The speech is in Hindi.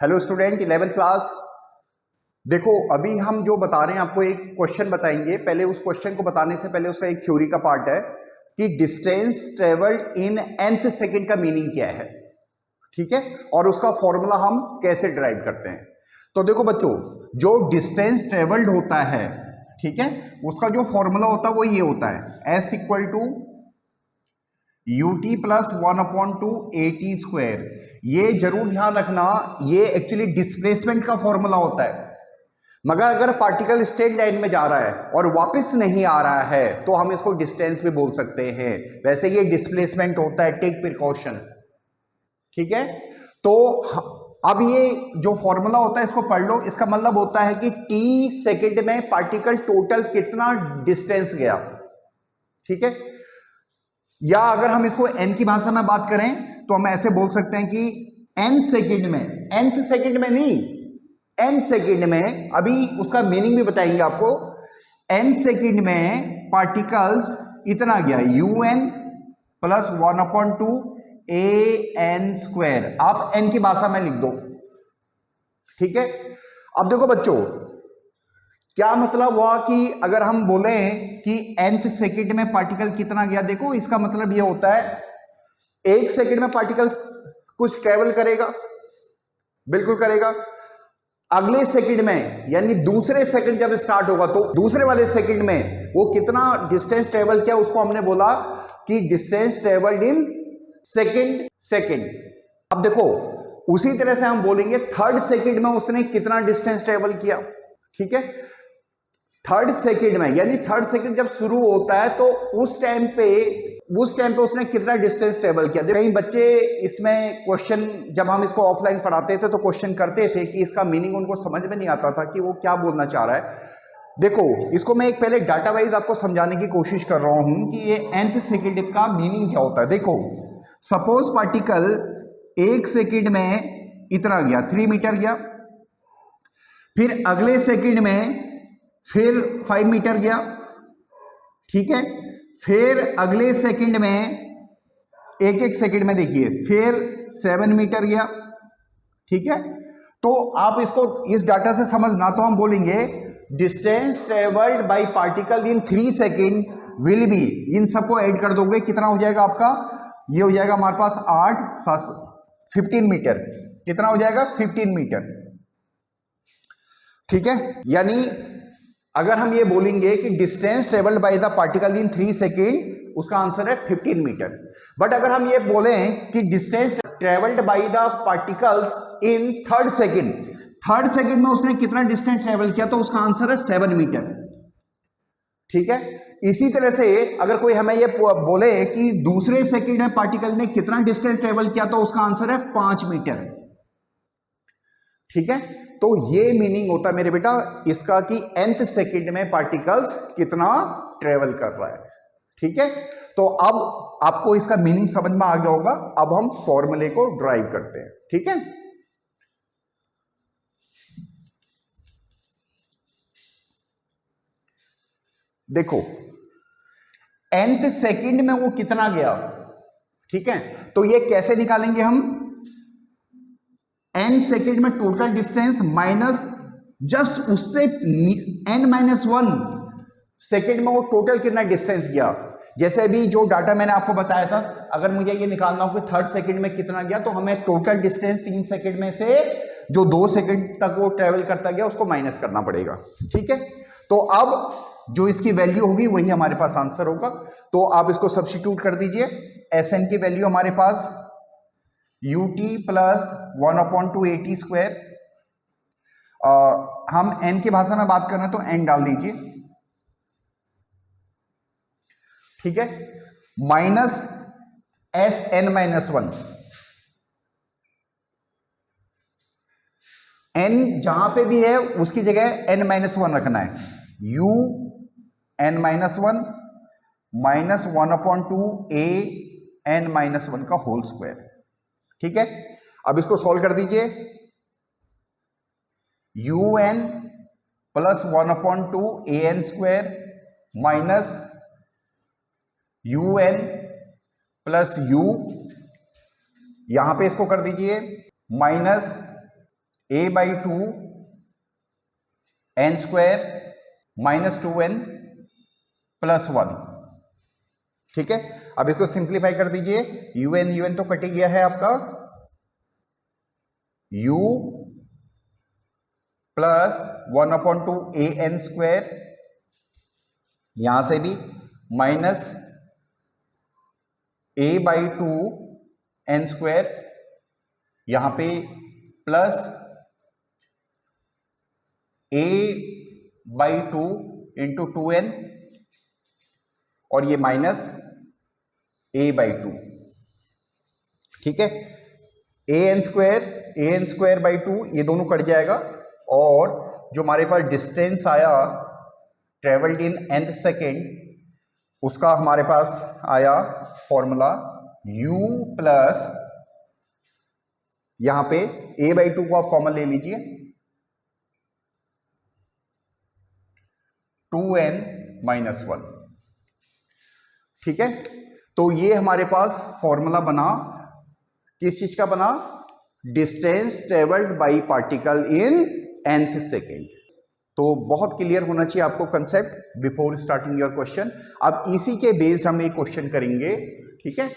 Hello student 11th class. देखो अभी हम जो बता रहे हैं आपको एक क्वेश्चन बताएंगे। पहले उस क्वेश्चन को बताने से पहले उसका एक थ्योरी का पार्ट है कि distance travelled in nth second का मीनिंग क्या है, ठीक है, और उसका फॉर्मूला हम कैसे ड्राइव करते हैं। तो देखो बच्चों, जो डिस्टेंस ट्रेवल्ड होता है, ठीक है, उसका जो फॉर्मूला होता है वो ये होता है S equal to ut plus 1/2 AT square. ये जरूर ध्यान रखना, ये एक्चुअली डिस्प्लेसमेंट का फॉर्मूला होता है, मगर अगर पार्टिकल स्ट्रेट लाइन में जा रहा है और वापस नहीं आ रहा है तो हम इसको डिस्टेंस भी बोल सकते हैं। वैसे ये डिस्प्लेसमेंट होता है, टेक प्रिकॉशन, ठीक है। तो अब ये जो फॉर्मूला होता है इसको पढ़ लो। इसका मतलब होता है कि t सेकंड में पार्टिकल टोटल कितना डिस्टेंस गया, ठीक है। या अगर हम इसको n की भाषा में बात करें तो हम ऐसे बोल सकते हैं कि n सेकंड में, nth सेकंड में नहीं, n सेकंड में, अभी उसका मीनिंग भी बताएंगे आपको। n सेकंड में पार्टिकल्स इतना गया un प्लस 1/2 an स्क्वायर। आप n की भाषा में लिख दो, ठीक है। अब देखो बच्चों, क्या मतलब हुआ कि अगर हम बोले कि nth सेकंड में पार्टिकल कितना गया, देखो इसका मतलब यह होता है एक सेकंड में पार्टिकल कुछ ट्रेवल करेगा, बिल्कुल करेगा। अगले सेकंड में यानी दूसरे सेकंड जब स्टार्ट होगा तो दूसरे वाले सेकंड में वो कितना डिस्टेंस ट्रेवल किया, उसको हमने बोला कि डिस्टेंस ट्रेवल्ड इन सेकंड। अब देखो उसी तरह से हम बोलेंगे थर्ड सेकंड में उसने कितना डिस्टेंस ट्रेवल किया, ठीक है। थर्ड सेकंड में यानी थर्ड सेकंड जब शुरू होता है तो उस टाइम पे उसने कितना डिस्टेंस ट्रेवल किया। कई बच्चे इसमें क्वेश्चन, जब हम इसको ऑफलाइन पढ़ाते थे तो क्वेश्चन करते थे कि इसका मीनिंग उनको समझ में नहीं आता था कि वो क्या बोलना चाह रहा है। देखो इसको मैं एक पहले डाटा वाइज आपको समझाने की कोशिश कर रहा हूं कि ये nth सेकंड का मीनिंग क्या होता है। देखो सपोज पार्टिकल एक सेकंड में इतना गया, 3 मीटर गया, फिर अगले सेकंड में फिर 5 मीटर गया, ठीक है, फिर अगले सेकंड में एक सेकंड में देखिए फिर 7 मीटर गया, ठीक है। तो आप इसको इस डाटा से समझना, तो हम बोलेंगे distance travelled by particle in 3 second will be, इन सबको ऐड कर दोगे कितना हो जाएगा आपका, ये हो जाएगा हमारे पास 15 मीटर। कितना हो जाएगा? 15 मीटर, ठीक है। यानी अगर हम ये बोलेंगे कि distance travelled by the particle in 3 second, उसका आंसर है 15 मीटर। बट अगर हम ये बोलें कि distance travelled by the particles in third second में उसने कितना डिस्टेंस ट्रेवल किया, तो उसका आंसर है 7 मीटर, ठीक है। इसी तरह से अगर कोई हमें ये बोले कि दूसरे सेकेंड में पार्टिकल ने कितना डिस्टेंस ट्रेवल किया, तो उसका आंसर है 5 मीटर, ठीक है। तो ये मीनिंग होता है मेरे बेटा इसका कि nth सेकंड में पार्टिकल्स कितना ट्रेवल कर रहा है, ठीक है। तो अब आपको इसका मीनिंग समझ में आ गया होगा। अब हम फॉर्मूले को ड्राइव करते हैं, ठीक है। देखो nth सेकंड में वो कितना गया, ठीक है, तो ये कैसे निकालेंगे हम, n सेकेंड में टोटल डिस्टेंस माइनस जस्ट उससे n-1 सेकेंड में वो टोटल कितना डिस्टेंस गया। जैसे अभी जो डाटा मैंने आपको बताया था, अगर मुझे ये निकालना हो कि थर्ड सेकेंड में कितना गया, तो हमें टोटल डिस्टेंस 3 सेकेंड में से जो 2 सेकेंड तक वो ट्रेवल करता गया उसको माइनस करना पड़ेगा, ठीक है। तो अब जो इसकी वैल्यू होगी वही हमारे पास आंसर होगा। तो आप इसको सब्स्टिट्यूट कर दीजिए। Sn की वैल्यू हमारे पास ut प्लस 1/2 AT स्क्वायर, हम n की भाषा में बात कर रहे हैं तो n डाल दीजिए, ठीक है, माइनस Sn-1। n जहां पे भी है उसकी जगह n-1 रखना है, un-1 माइनस 1/2 an-1 का होल स्क्वायर, ठीक है। अब इसको सॉल्व कर दीजिए। un plus 1/2 an square minus un plus u, यहां पे इसको कर दीजिए minus a/2 n square minus 2n plus 1। ठीक है, अब इसको सिंप्लीफाई कर दीजिए। un तो कट ही गया है आपका, u प्लस 1/2 an स्क्वायर, यहां से भी माइनस a/2 n स्क्वायर, यहां पे प्लस a/2 इंटू 2n, और ये माइनस a/2। ठीक है, an स्क्वायर बाई 2, ये दोनों कट जाएगा, और जो हमारे पास डिस्टेंस आया ट्रेवल्ड इन nth सेकेंड, उसका हमारे पास आया फॉर्मूला u प्लस, यहां पे a/2 को आप कॉमन ले लीजिए, 2n माइनस 1। ठीक है, तो ये हमारे पास फॉर्मूला बना, किस चीज का बना? Distance travelled by particle in nth second. तो बहुत क्लियर होना चाहिए आपको concept before starting your question. अब इसी के बेस्ड हम एक क्वेश्चन करेंगे। ठीक है,